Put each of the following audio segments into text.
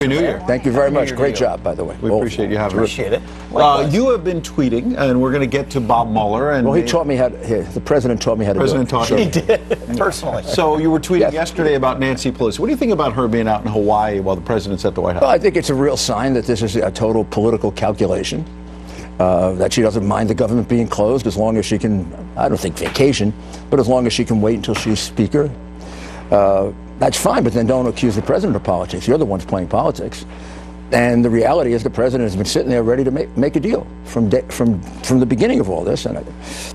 New Year. Thank you very much. Great job, by the way. We appreciate you having us. Appreciate it. You have been tweeting, and we're going to get to Bob Mueller. And well, he taught me how to, the president taught me how to do it. Taught you. He did, personally. So you were tweeting yesterday about Nancy Pelosi. What do you think about her being out in Hawaii while the president's at the White House? Well, I think it's a real sign that this is a total political calculation, that she doesn't mind the government being closed as long as she can, I don't think vacation, but as long as she can wait until she's speaker. That's fine, but then don't accuse the president of politics. You're the ones playing politics. And the reality is the president has been sitting there ready to make a deal from the beginning of all this. And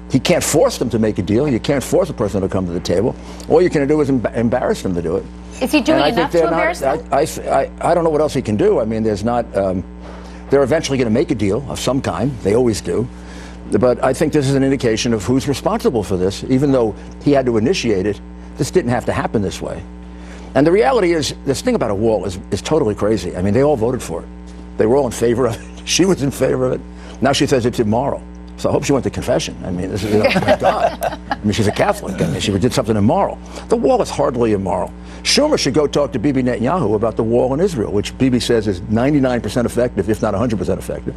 he can't force them to make a deal. You can't force a president to come to the table. All you can do is embarrass them to do it. Is he doing enough to embarrass them? I don't know what else he can do. I mean, there's not... they're eventually going to make a deal of some kind. They always do. But I think this is an indication of who's responsible for this. Even though he had to initiate it, this didn't have to happen this way. And the reality is, this thing about a wall is totally crazy. I mean, they all voted for it. They were all in favor of it. She was in favor of it. Now she says it's immoral. So I hope she went to confession. I mean, this is, my God. I mean, she's a Catholic. I mean, she did something immoral. The wall is hardly immoral. Schumer should go talk to Bibi Netanyahu about the wall in Israel, which Bibi says is 99% effective, if not 100% effective.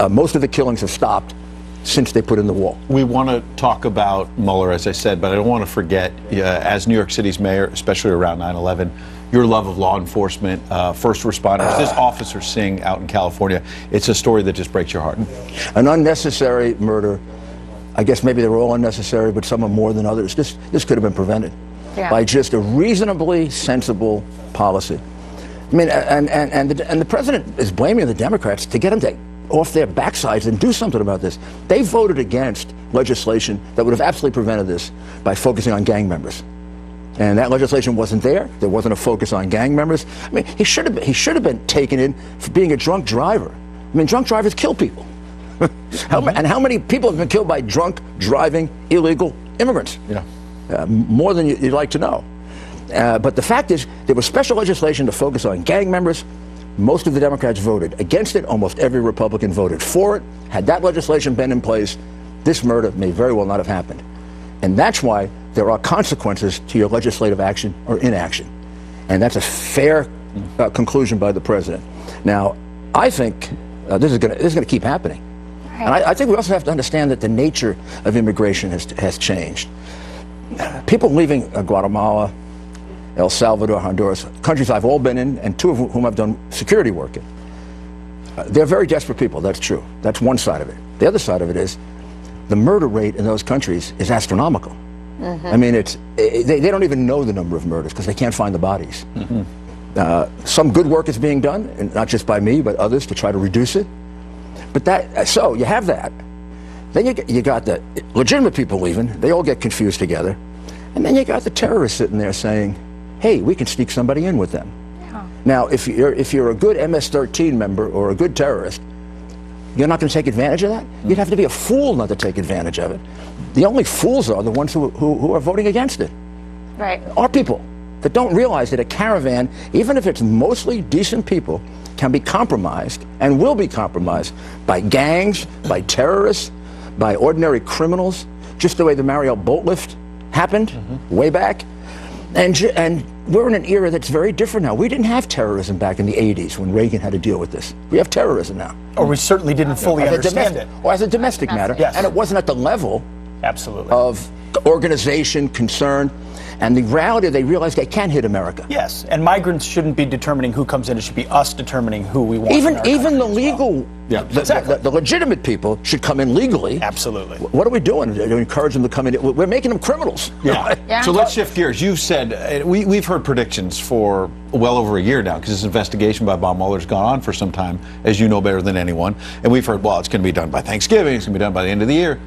Most of the killings have stopped since they put in the wall. We want to talk about Mueller, as I said, but I don't want to forget, as New York City's mayor, especially around 9/11, your love of law enforcement, first responders, this Officer Singh out in California. It's a story that just breaks your heart. An unnecessary murder. I guess maybe they were all unnecessary, but some are more than others. This could have been prevented by just a reasonably sensible policy. I mean, and the president is blaming the Democrats to get them off their backsides and do something about this. They voted against legislation that would have absolutely prevented this by focusing on gang members. And that legislation wasn't there. There wasn't a focus on gang members. I mean, he should have been taken in for being a drunk driver. I mean, drunk drivers kill people. And how many people have been killed by drunk driving illegal immigrants? More than you'd like to know. But the fact is, there was special legislation to focus on gang members. Most of the Democrats voted against it. Almost every Republican voted for it. Had that legislation been in place, this murder may very well not have happened. And that's why there are consequences to your legislative action or inaction. And that's a fair conclusion by the president. Now, I think this is going to keep happening. Right. And I think we also have to understand that the nature of immigration has changed. People leaving Guatemala, El Salvador, Honduras, countries I've all been in, and two of whom I've done security work in. They're very desperate people, that's true. That's one side of it. The other side of it is the murder rate in those countries is astronomical. I mean, they don't even know the number of murders because they can't find the bodies. Some good work is being done, and not just by me, but others, to try to reduce it. But so you have that. Then you got the legitimate people leaving. They all get confused together. And then you got the terrorists sitting there saying, hey, we can sneak somebody in with them. Now, if you're a good MS-13 member or a good terrorist, you're not going to take advantage of that? You'd have to be a fool not to take advantage of it. The only fools are the ones who are voting against it. Right. Are people that don't realize that a caravan, even if it's mostly decent people, can be compromised and will be compromised by gangs, by terrorists, by ordinary criminals, just the way the Mariel boat lift happened way back. And we're in an era that's very different now. We didn't have terrorism back in the 80s when Reagan had to deal with this. We have terrorism now. Or we certainly didn't fully understand it. Or as a domestic matter. Yes. And it wasn't at the level of organization, concern. And the reality, they realize they can't hit America. Yes, and migrants shouldn't be determining who comes in. It should be us determining who we want. Even the legal, the legitimate people should come in legally. Absolutely. What are we doing to encourage them to come in? We're making them criminals. So let's shift gears. You said, we've heard predictions for well over a year now, because this investigation by Bob Mueller has gone on for some time, as you know better than anyone. And we've heard, well, it's going to be done by Thanksgiving. It's going to be done by the end of the year.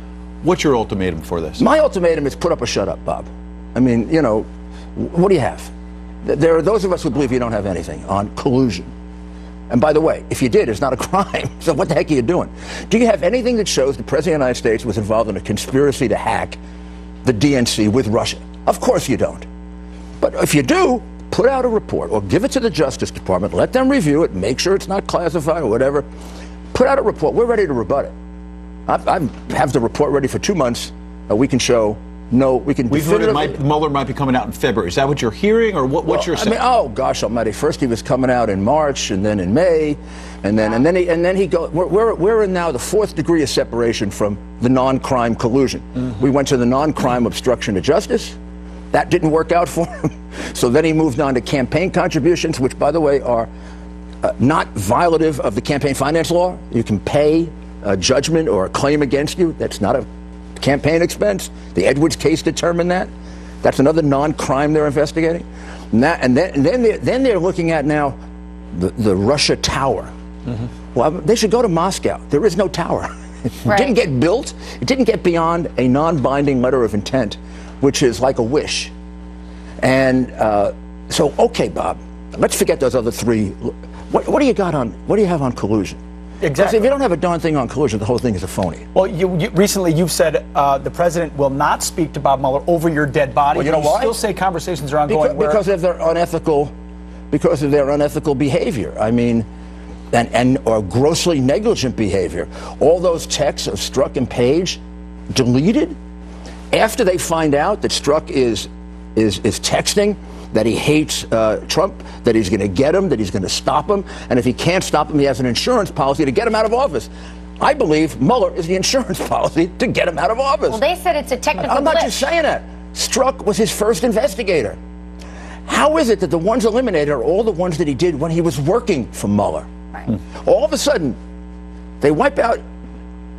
What's your ultimatum for this? My ultimatum is put up or shut up, Bob. I mean, you know, what do you have? There are those of us who believe you don't have anything on collusion. And by the way, if you did, it's not a crime. So what the heck are you doing? Do you have anything that shows the President of the United States was involved in a conspiracy to hack the DNC with Russia? Of course you don't. But if you do, put out a report or give it to the Justice Department. Let them review it, make sure it's not classified or whatever. Put out a report. We're ready to rebut it. I have the report ready for 2 months. We can show know, we can definitively... Mueller might be coming out in February. Is that what you're hearing, or what's your sense? Oh gosh almighty! First he was coming out in March, and then in May, and then he go. We're in now the 4th degree of separation from the non-crime collusion. We went to the non-crime obstruction of justice. That didn't work out for him. So then he moved on to campaign contributions, which, by the way, are not violative of the campaign finance law. You can pay a judgment or a claim against you. That's not a campaign expense. The Edwards case determined that. That's another non-crime they're investigating. And then they're looking at now the Russia tower. Well, they should go to Moscow. There is no tower. It didn't get built. It didn't get beyond a non-binding letter of intent, which is like a wish. And so, okay, Bob, let's forget those other 3. What do you got on? What do you have on collusion? Exactly. If you don't have a darn thing on collusion, the whole thing is a phony. Well, recently you've said the president will not speak to Bob Mueller over your dead body. Well, you know why? Still say conversations are ongoing. Because of their unethical behavior. I mean, or grossly negligent behavior. All those texts of Strzok and Page deleted after they find out that Strzok is texting that he hates Trump, that he's going to get him, that he's going to stop him, and if he can't stop him, he has an insurance policy to get him out of office. I believe Mueller is the insurance policy to get him out of office. Well, they said it's a technical glitch. I'm not just saying that. Strzok was his first investigator. How is it that the ones eliminated are all the ones that he did when he was working for Mueller? Right. All of a sudden, they wipe out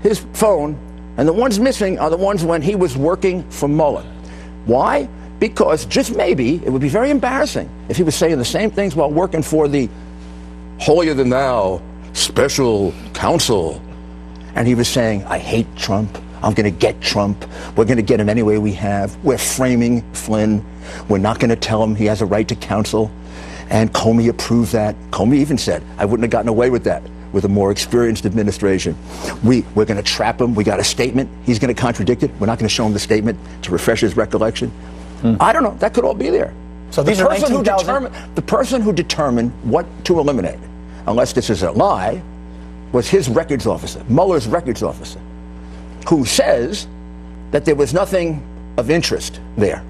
his phone, and the ones missing are the ones when he was working for Mueller. Why? Because just maybe it would be very embarrassing if he was saying the same things while working for the holier-than-thou special counsel. And he was saying, I hate Trump. I'm going to get Trump. We're going to get him any way we have. We're framing Flynn. We're not going to tell him he has a right to counsel. And Comey approved that. Comey even said, I wouldn't have gotten away with that with a more experienced administration. We're going to trap him. We got a statement. He's going to contradict it. We're not going to show him the statement to refresh his recollection. I don't know. That could all be there. So these are 19,000. The person who determined what to eliminate, unless this is a lie, was his records officer, Mueller's records officer, who says that there was nothing of interest there.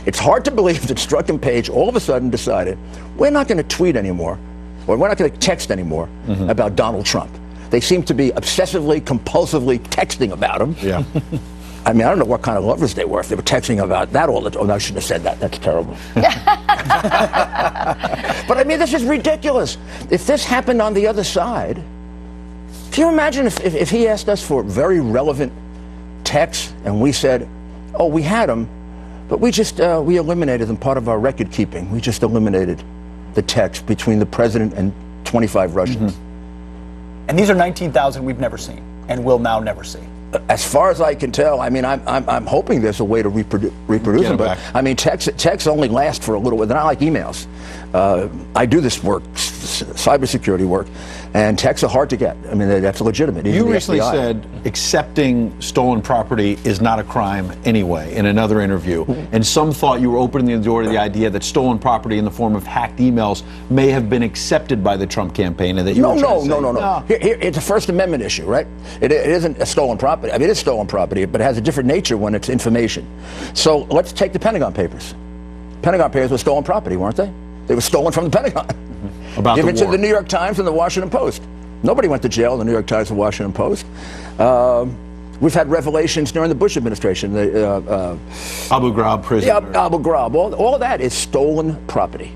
It's hard to believe that Strzok and Page all of a sudden decided, we're not going to tweet anymore, or we're not going to text anymore about Donald Trump. They seem to be obsessively, compulsively texting about him. Yeah. I mean, I don't know what kind of lovers they were if they were texting about that all the time. Oh, no, I shouldn't have said that. That's terrible. But I mean, this is ridiculous. If this happened on the other side, can you imagine if he asked us for very relevant texts and we said, oh, we had them, but we just, we eliminated them, part of our record keeping. We just eliminated the text between the president and 25 Russians. And these are 19,000 we've never seen and will now never see. As far as I can tell, I mean, I'm hoping there's a way to reproduce them. But I mean, texts only last for a little while. They're not like emails. I do this work, cybersecurity work, and texts are hard to get. I mean, that's legitimate. You recently said accepting stolen property is not a crime anyway in another interview. And some thought you were opening the door to the idea that stolen property in the form of hacked emails may have been accepted by the Trump campaign, and that you No. Here, it's a First Amendment issue, right? It isn't a stolen property. I mean, it is stolen property, but it has a different nature when it's information. So let's take the Pentagon Papers. Pentagon Papers were stolen property, weren't they? They were stolen from the Pentagon. Given to the New York Times and the Washington Post. Nobody went to jail in the New York Times and the Washington Post. We've had revelations during the Bush administration. Abu Ghraib prison. Yeah, Abu Ghraib. All of that is stolen property.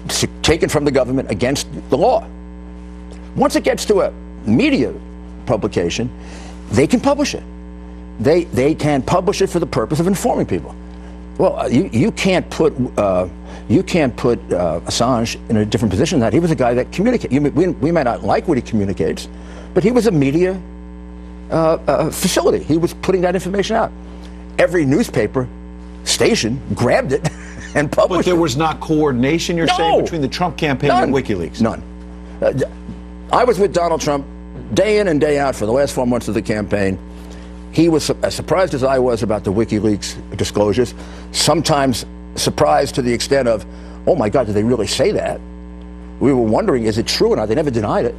It's taken from the government against the law. Once it gets to a media publication, they can publish it. They can publish it for the purpose of informing people. Well, you can't put Assange in a different position than that. He was a guy that communicates. We might not like what he communicates, but he was a media facility. He was putting that information out. Every newspaper station grabbed it and published it. But there was not coordination, you're saying, between the Trump campaign and WikiLeaks? None. I was with Donald Trump day in and day out for the last 4 months of the campaign. He was as surprised as I was about the WikiLeaks disclosures, sometimes surprised to the extent of, oh my God, did they really say that? We were wondering, is it true or not? They never denied it.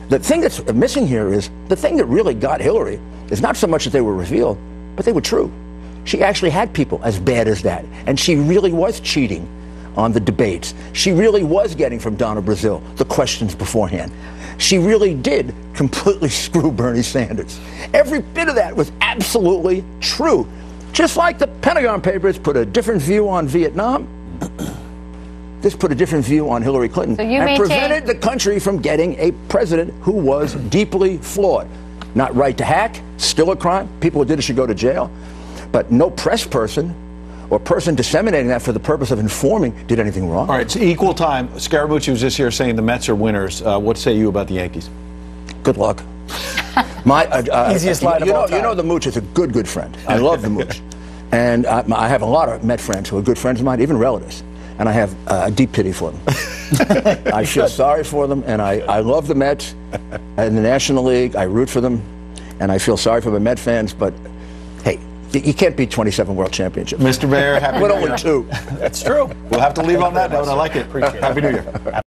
The thing that's missing here is, the thing that really got Hillary is not so much that they were revealed, but they were true. She actually had people as bad as that. And she really was cheating on the debates. She really was getting from Donna Brazile the questions beforehand. She really did completely screw Bernie Sanders. Every bit of that was absolutely true. Just like the Pentagon Papers put a different view on Vietnam, this put a different view on Hillary Clinton, and prevented the country from getting a president who was deeply flawed. Not right to hack, still a crime. People who did it should go to jail. But no press person or person disseminating that for the purpose of informing did anything wrong. All right, it's equal time. Scaramucci was just here saying the Mets are winners. What say you about the Yankees? Good luck. Easiest line of all time. You know the Mooch is a good friend. I love the Mooch. And I have a lot of Met friends who are good friends of mine, even relatives. And I have a deep pity for them. I feel sorry for them, and I love the Mets and the National League. I root for them, and I feel sorry for the Met fans, but hey, you can't beat 27 World Championships. Mr. Mayor, happy New Year. Only 2. That's true. We'll have to leave on that note. I like it. Appreciate it. Happy New Year.